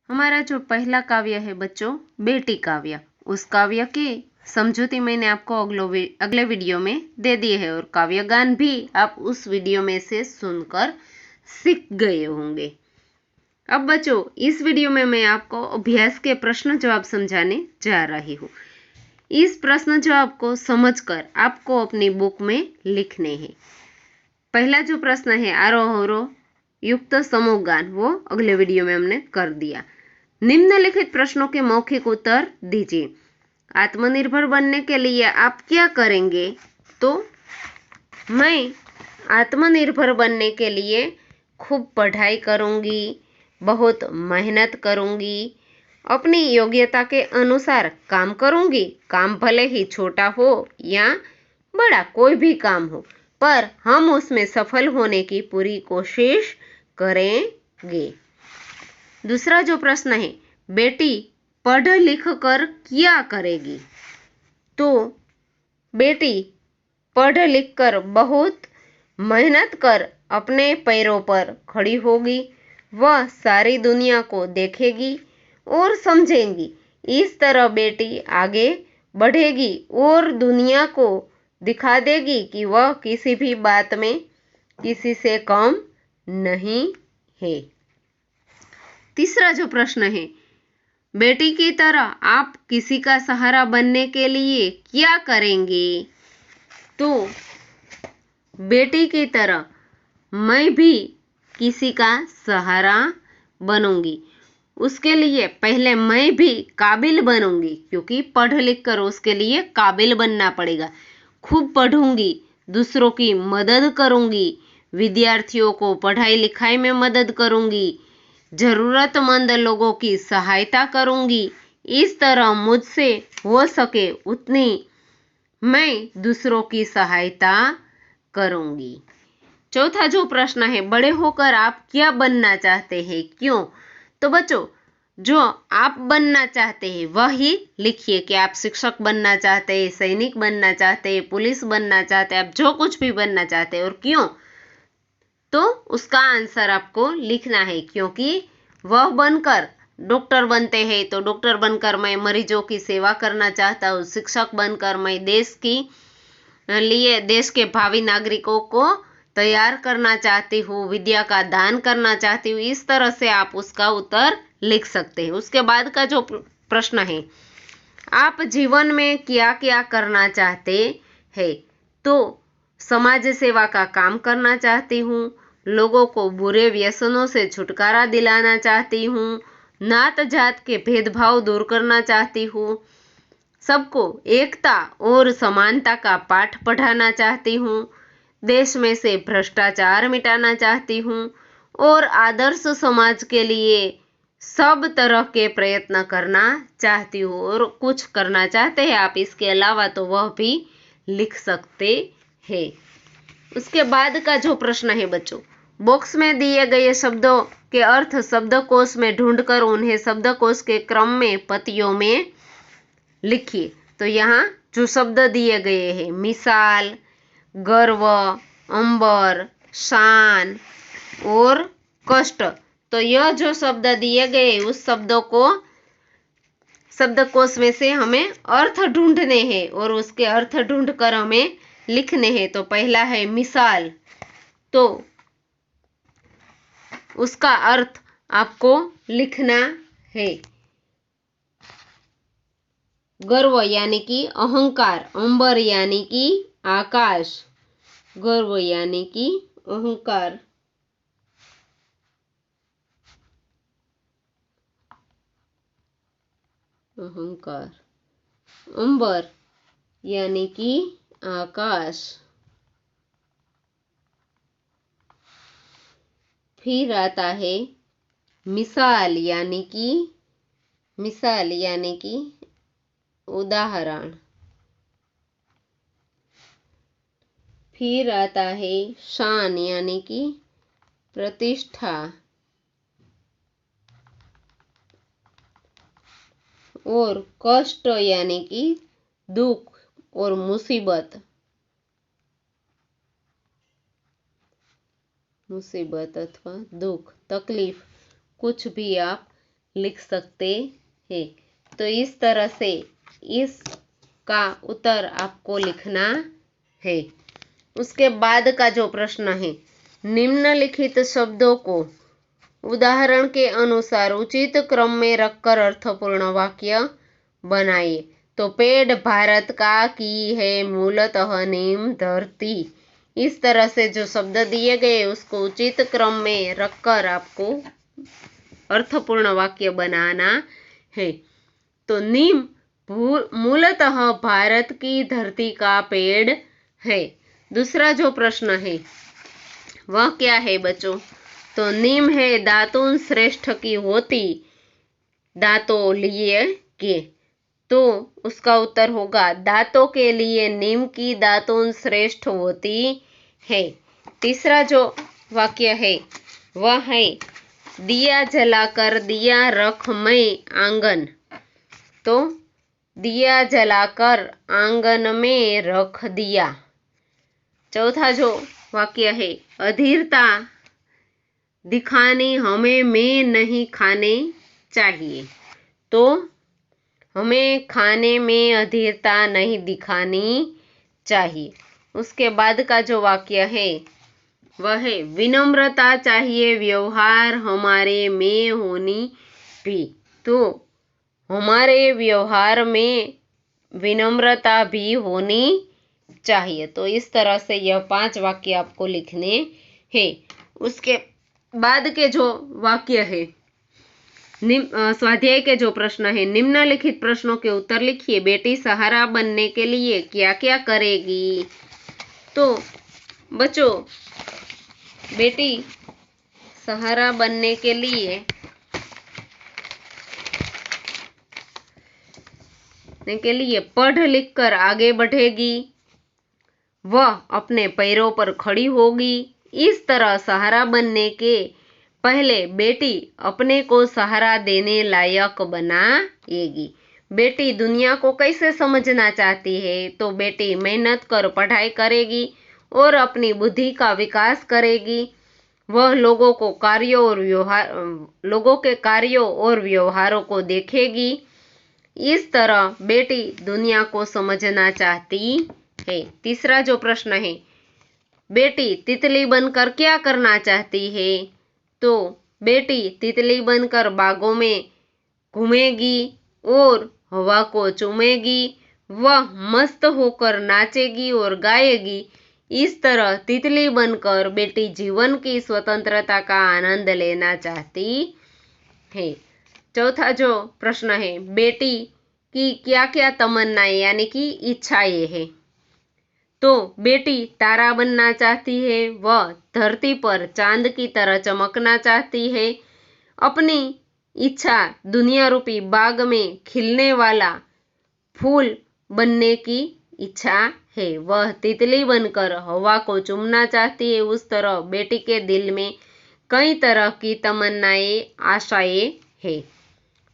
हमारा जो पहला काव्य है बच्चों, बेटी काव्य, उस काव्य की समझौती मैंने आपको अगले वीडियो में दे दिए है और काव्य गान भी आप उस वीडियो में से सुनकर सीख गए होंगे। अब बच्चों, इस वीडियो में मैं आपको अभ्यास के प्रश्न जवाब समझाने जा रही हूँ। इस प्रश्न जवाब को समझकर आपको अपनी बुक में लिखने हैं। पहला जो प्रश्न है आरोह अवरोह युक्त समूह गान, वो अगले वीडियो में हमने कर दिया। निम्नलिखित प्रश्नों के मौखिक उत्तर दीजिए। आत्मनिर्भर बनने के लिए आप क्या करेंगे? तो मैं आत्मनिर्भर बनने के लिए खूब पढ़ाई करूंगी, बहुत मेहनत करूंगी, अपनी योग्यता के अनुसार काम करूंगी। काम भले ही छोटा हो या बड़ा, कोई भी काम हो, पर हम उसमें सफल होने की पूरी कोशिश करेंगे। दूसरा जो प्रश्न है, बेटी पढ़ लिख कर क्या करेगी? तो बेटी पढ़ लिख कर बहुत मेहनत कर अपने पैरों पर खड़ी होगी। वह सारी दुनिया को देखेगी और समझेगी। इस तरह बेटी आगे बढ़ेगी और दुनिया को दिखा देगी कि वह किसी भी बात में किसी से कम नहीं है। तीसरा जो प्रश्न है, बेटी की तरह आप किसी का सहारा बनने के लिए क्या करेंगे? तो बेटी की तरह मैं भी किसी का सहारा बनूंगी। उसके लिए पहले मैं भी काबिल बनूंगी, क्योंकि पढ़ लिख कर उसके लिए काबिल बनना पड़ेगा। खूब पढ़ूंगी, दूसरों की मदद करूंगी, विद्यार्थियों को पढ़ाई लिखाई में मदद करूंगी, जरूरतमंद लोगों की सहायता करूंगी। इस तरह मुझसे हो सके उतनी मैं दूसरों की सहायता करूंगी। चौथा जो प्रश्न है, बड़े होकर आप क्या बनना चाहते हैं, क्यों? तो बच्चों, जो आप बनना चाहते हैं वही लिखिए कि आप शिक्षक बनना चाहते हैं, सैनिक बनना चाहते हैं, पुलिस बनना चाहते हैं, आप जो कुछ भी बनना चाहते हैं और क्यों, तो उसका आंसर आपको लिखना है। क्योंकि वह बनकर डॉक्टर बनते हैं तो डॉक्टर बनकर मैं मरीजों की सेवा करना चाहता हूँ, शिक्षक बनकर मैं देश के भावी नागरिकों को तैयार करना चाहती हूँ, विद्या का दान करना चाहती हूँ। इस तरह से आप उसका उत्तर लिख सकते हैं। उसके बाद का जो प्रश्न है, आप जीवन में क्या क्या करना चाहते हैं? तो समाज सेवा का काम करना चाहती हूँ, लोगों को बुरे व्यसनों से छुटकारा दिलाना चाहती हूँ, नात जात के भेदभाव दूर करना चाहती हूँ, सबको एकता और समानता का पाठ पढ़ाना चाहती हूँ, देश में से भ्रष्टाचार मिटाना चाहती हूँ और आदर्श समाज के लिए सब तरह के प्रयत्न करना चाहती हूँ। और कुछ करना चाहते हैं आप इसके अलावा तो वह भी लिख सकते हैं। उसके बाद का जो प्रश्न है बच्चों, बॉक्स में दिए गए शब्दों के अर्थ शब्दकोश में ढूंढकर उन्हें शब्दकोश के क्रम में पंक्तियों में लिखिए। तो यहाँ जो शब्द दिए गए हैं, मिसाल, गर्व, अंबर, शान और कष्ट, तो यह जो शब्द दिए गए उस शब्दों को शब्दकोश में से हमें अर्थ ढूंढने हैं और उसके अर्थ ढूंढकर हमें लिखने हैं। तो पहला है मिसाल, तो उसका अर्थ आपको लिखना है। गर्व यानी कि अहंकार, अंबर यानी कि आकाश, गर्व यानी कि अहंकार, अहंकार, अंबर यानी कि आकाश। फिर आता है मिसाल यानी कि उदाहरण। फिर आता है शान यानी कि प्रतिष्ठा और कष्ट यानी कि दुख और मुसीबत अथवा दुख, तकलीफ, कुछ भी आप लिख सकते हैं। तो इस तरह से इसका उत्तर आपको लिखना है। उसके बाद का जो प्रश्न है, निम्नलिखित शब्दों को उदाहरण के अनुसार उचित क्रम में रखकर अर्थपूर्ण वाक्य बनाइए। तो पेड़ भारत का की है मूलतः नीम धरती। इस तरह से जो शब्द दिए गए उसको उचित क्रम में रखकर आपको अर्थपूर्ण वाक्य बनाना है। तो नीम मूलतः भारत की धरती का पेड़ है। दूसरा जो प्रश्न है वह क्या है बच्चों? तो नीम है दातुन श्रेष्ठ की होती, दांतों लिए के। तो उसका उत्तर होगा दांतों के लिए नीम की दातुन श्रेष्ठ होती है। तीसरा जो वाक्य है वह है दिया जलाकर दिया रख मैं आंगन। तो दिया जलाकर आंगन में रख दिया। चौथा जो वाक्य है अधीरता दिखानी हमें में नहीं खाने चाहिए। तो हमें खाने में अधीरता नहीं दिखानी चाहिए। उसके बाद का जो वाक्य है वह है विनम्रता चाहिए व्यवहार हमारे में होनी भी। तो हमारे व्यवहार में विनम्रता भी होनी चाहिए। तो इस तरह से यह 5 वाक्य आपको लिखने हैं। उसके बाद के जो वाक्य है स्वाध्याय के जो प्रश्न है, निम्नलिखित प्रश्नों के उत्तर लिखिए। बेटी सहारा बनने के लिए क्या क्या करेगी? तो बच्चों बेटी सहारा बनने के लिए पढ़ लिख कर आगे बढ़ेगी, वह अपने पैरों पर खड़ी होगी। इस तरह सहारा बनने के पहले बेटी अपने को सहारा देने लायक बनाएगी। बेटी दुनिया को कैसे समझना चाहती है? तो बेटी मेहनत कर पढ़ाई करेगी और अपनी बुद्धि का विकास करेगी। वह लोगों के कार्यों और व्यवहारों को देखेगी। इस तरह बेटी दुनिया को समझना चाहती है। तीसरा जो प्रश्न है, बेटी तितली बनकर क्या करना चाहती है? तो बेटी तितली बनकर बागों में घूमेगी और हवा को चूमेगी। वह मस्त होकर नाचेगी और गाएगी। इस तरह तितली बनकर बेटी जीवन की स्वतंत्रता का आनंद लेना चाहती है। चौथा जो प्रश्न है, बेटी की क्या क्या तमन्नाएं यानी कि इच्छाएं है? तो बेटी तारा बनना चाहती है, वह धरती पर चांद की तरह चमकना चाहती है। अपनी इच्छा दुनिया रूपी बाग में खिलने वाला फूल बनने की इच्छा है। वह तितली बनकर हवा को चूमना चाहती है। उस तरह बेटी के दिल में कई तरह की तमन्नाएं आशाएं है।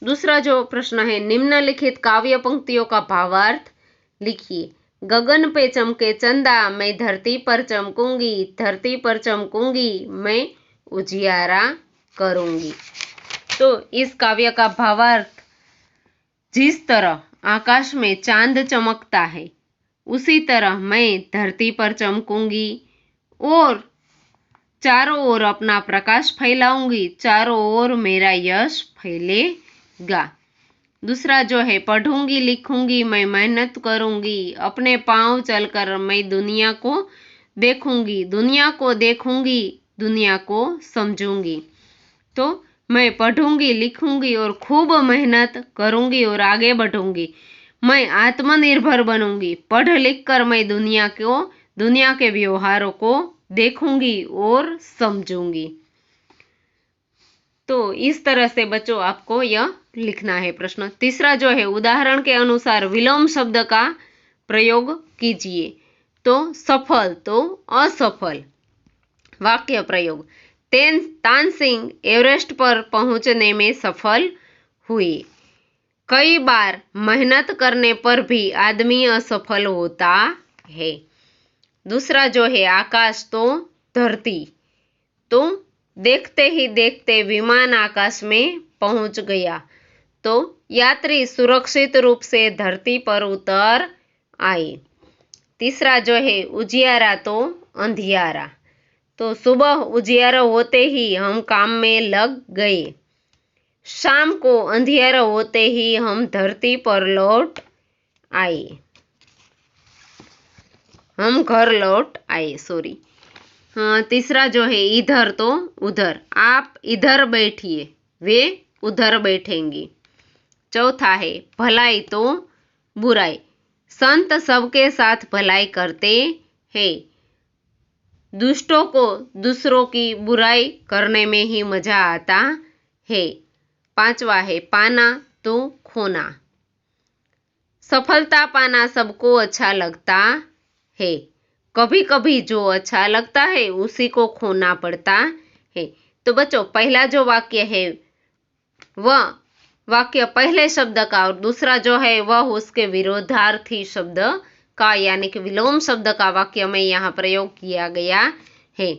दूसरा जो प्रश्न है, निम्नलिखित काव्य पंक्तियों का भावार्थ लिखिए। गगन पे चमके चंदा मैं धरती पर चमकूंगी, धरती पर चमकूंगी मैं उजियारा करूंगी। तो इस काव्य का भावार्थ, जिस तरह आकाश में चांद चमकता है उसी तरह मैं धरती पर चमकूंगी और चारों ओर अपना प्रकाश फैलाऊंगी, चारों ओर मेरा यश फैलेगा। दूसरा जो है, पढ़ूंगी लिखूंगी मैं मेहनत करूंगी, अपने पांव चलकर मैं दुनिया को देखूंगी, दुनिया को देखूंगी, दुनिया को समझूंगी। तो मैं पढ़ूंगी लिखूंगी और खूब मेहनत करूंगी और आगे बढ़ूंगी। मैं आत्मनिर्भर बनूंगी। पढ़ लिख कर मैं दुनिया के व्यवहारों को देखूंगी और समझूंगी। तो इस तरह से बच्चों आपको यह लिखना है प्रश्न। तीसरा जो है, उदाहरण के अनुसार विलोम शब्द का प्रयोग कीजिए। तो सफल तो असफल। वाक्य प्रयोग, तानसेन एवरेस्ट पर पहुंचने में सफल हुए। कई बार मेहनत करने पर भी आदमी असफल होता है। दूसरा जो है, आकाश तो धरती। तो देखते ही देखते विमान आकाश में पहुंच गया। तो यात्री सुरक्षित रूप से धरती पर उतर आए। तीसरा जो है उजियारा तो अंधियारा। तो सुबह उजियारा होते ही हम काम में लग गए। शाम को अंधियारा होते ही हम धरती पर लौट आए। हम घर लौट आए, सॉरी। तीसरा जो है इधर तो उधर। आप इधर बैठिए, वे उधर बैठेंगी। चौथा है भलाई तो बुराई। संत सबके साथ भलाई करते हैं। दुष्टों को दूसरों की बुराई करने में ही मजा आता है। पांचवा है पाना तो खोना। सफलता पाना सबको अच्छा लगता है। कभी कभी जो अच्छा लगता है उसी को खोना पड़ता है। तो बच्चों पहला जो वाक्य है वह वाक्य पहले शब्द का और दूसरा जो है वह उसके विरोधार्थी शब्द का यानी कि विलोम शब्द का वाक्य में यहाँ प्रयोग किया गया है।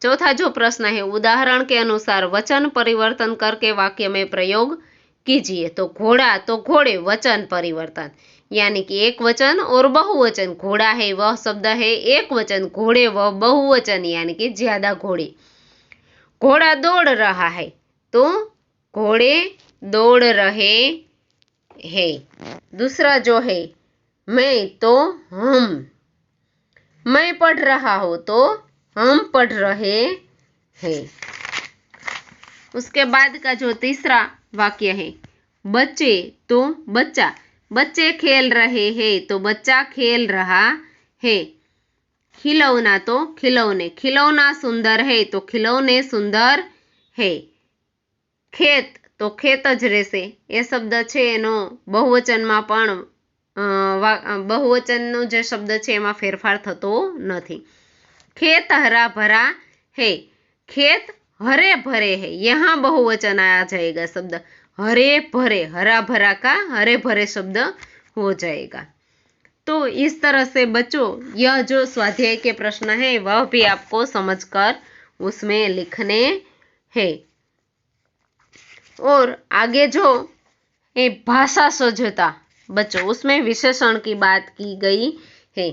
चौथा जो प्रश्न है उदाहरण के अनुसार वचन परिवर्तन करके वाक्य में प्रयोग कीजिए। तो घोड़ा तो घोड़े वचन परिवर्तन यानी कि एक वचन और बहुवचन। घोड़ा है वह शब्द है एक वचन, घोड़े वह बहुवचन यानी कि ज्यादा घोड़े। घोड़ा दौड़ रहा है तो घोड़े दौड़ रहे हैं। दूसरा जो है मैं तो हम। मैं पढ़ रहा हूं तो हम पढ़ रहे हैं। उसके बाद का जो तीसरा वाक्य है बच्चे तो बच्चा। बच्चे खेल रहे हैं तो बच्चा खेल रहा है। खिलौना तो खिलौने। खिलौना सुंदर है तो खिलौने सुंदर है। ખેત તો ખેત જ રહેશે। એ શબ્દ છે એનો બહુવચનમાં પણ બહુવચનનો જે શબ્દ છે એમાં ફેરફાર થતો નથી। ખેત હરા ભરા है। खेत हरे भरे है। यहाँ बहुवचन आ जाएगा शब्द हरे भरे। हरा भरा का हरे भरे शब्द हो जाएगा। तो इस तरह से बच्चों यह जो स्वाध्याय के प्रश्न है वह भी आपको समझकर उसमें लिखने हैं। और आगे जो ये भाषा सजोता बच्चों उसमें विशेषण की बात की गई है।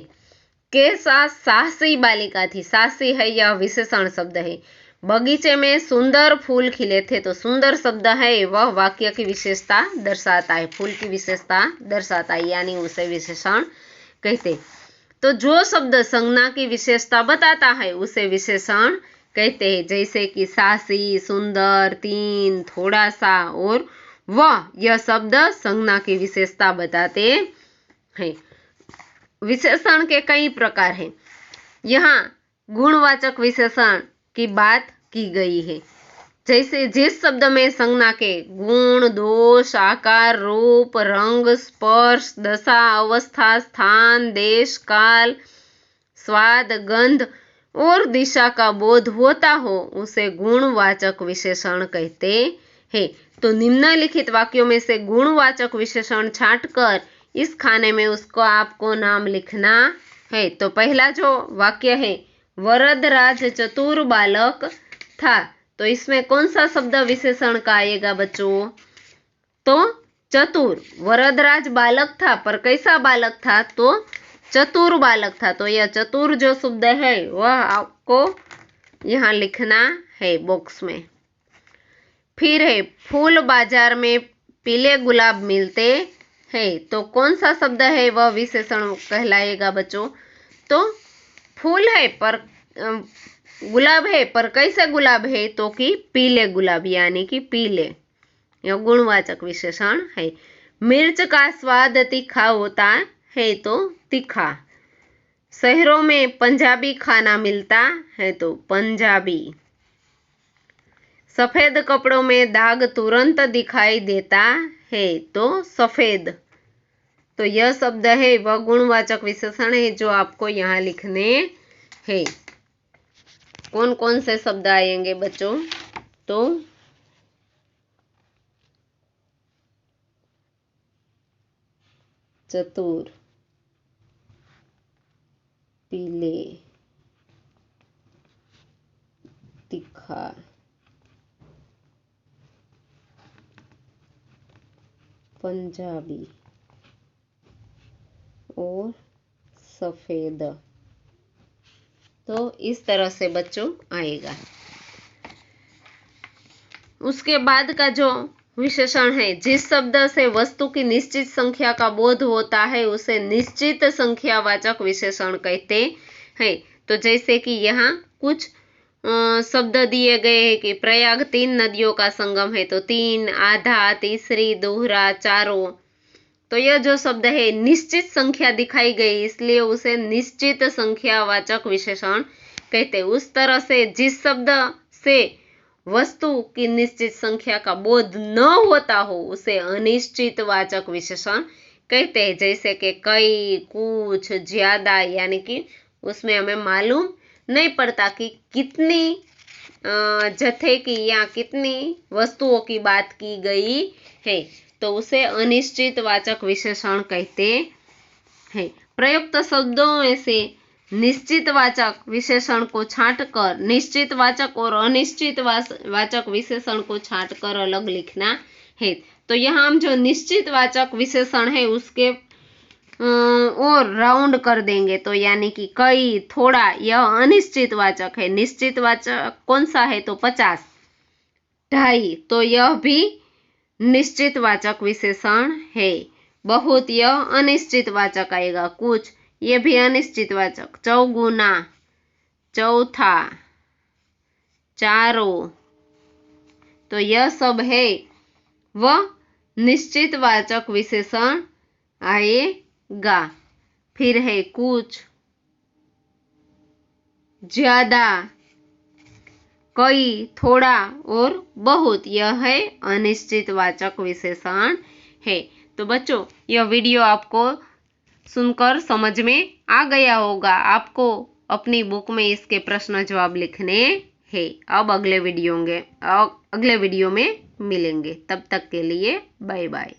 कैसा साहसी बालिका थी। साहसी है यह विशेषण शब्द है। बगीचे में सुंदर फूल खिले थे तो सुंदर शब्द है वह वाक्य की विशेषता दर्शाता है। फूल की विशेषता दर्शाता है यानी उसे विशेषण कहते। तो जो शब्द संज्ञा की विशेषता बताता है उसे विशेषण कहते हैं। जैसे कि साहसी, सुंदर, तीन, थोड़ा सा और वह, यह शब्द संज्ञा की विशेषता बताते हैं। विशेषण के कई प्रकार हैं। यहाँ गुणवाचक विशेषण की बात की गई है। जैसे जिस शब्द में संज्ञा के गुण, दोष, आकार, रूप, रंग, स्पर्श, दशा, अवस्था, स्थान, देश, काल, स्वाद, गंध और दिशा का बोध होता हो उसे गुणवाचक विशेषण कहते हैं। तो निम्नलिखित वाक्यों में से गुणवाचक विशेषण छांटकर इस खाने में उसको आपको नाम लिखना है। तो पहला जो वाक्य है वरदराज चतुर बालक था। तो इसमें कौन सा शब्द विशेषण का आएगा बच्चों? तो चतुर। वरदराज बालक था पर कैसा बालक था? तो चतुर बालक था। तो यह चतुर जो शब्द है वह आपको यहाँ लिखना है बॉक्स में। फिर है फूल बाजार में पीले गुलाब मिलते हैं। तो कौन सा शब्द है वह विशेषण कहलाएगा बच्चों? तो फूल है पर गुलाब है पर कैसे गुलाब है? तो कि पीले गुलाब यानी कि पीले। यह गुणवाचक विशेषण है। मिर्च का स्वाद तीखा होता है तो तीखा। शहरों में पंजाबी खाना मिलता है तो पंजाबी। सफेद कपड़ों में दाग तुरंत दिखाई देता है तो सफेद। तो यह शब्द है वह गुणवाचक विशेषण है जो आपको यहाँ लिखने हैं। कौन कौन से शब्द आएंगे बच्चों? तो चतुर, पीले, तीखा, पंजाबी और सफेद। तो इस तरह से बच्चों आएगा। उसके बाद का जो विशेषण है, जिस शब्द से वस्तु की निश्चित संख्या का बोध होता है उसे निश्चित संख्यावाचक विशेषण कहते हैं। तो जैसे कि यहाँ कुछ शब्द दिए गए हैं कि प्रयाग 3 नदियों का संगम है, तो 3, आधा, तीसरी, दोहरा, चारों। तो यह जो शब्द है निश्चित संख्या दिखाई गई, इसलिए उसे निश्चित संख्यावाचक विशेषण कहते हैं। उस तरह से जिस शब्द से वस्तु की निश्चित संख्या का बोध न होता हो उसे अनिश्चित वाचक विशेषण कहते हैं। जैसे कि कई, कुछ, ज्यादा, यानी कि उसमें हमें मालूम नहीं पड़ता कि कितनी जत्थे की या कितनी वस्तुओं की बात की गई है, तो उसे अनिश्चित वाचक विशेषण कहते हैं। प्रयुक्त शब्दों में से निश्चित वाचक विशेषण को छांटकर निश्चित वाचक और अनिश्चित वाचक विशेषण को छांटकर अलग लिखना है। तो यहाँ हम जो निश्चित वाचक विशेषण है उसके और राउंड कर देंगे, तो यानी कि कई, थोड़ा, यह अनिश्चित वाचक है। निश्चित वाचक कौन सा है, तो 50, 2.5, तो यह भी निश्चित वाचक विशेषण है। बहुत, यह अनिश्चित वाचक आएगा। कुछ, ये भी अनिश्चित वाचक। चौगुना, चौथा, चारों, तो यह सब है वह निश्चित वाचक विशेषण आएगा। फिर है कुछ, ज्यादा, कई, थोड़ा और बहुत, यह है अनिश्चित वाचक विशेषण है। तो बच्चों, यह वीडियो आपको सुनकर समझ में आ गया होगा। आपको अपनी बुक में इसके प्रश्न जवाब लिखने हैं। अब अगले वीडियो में मिलेंगे। तब तक के लिए बाय बाय।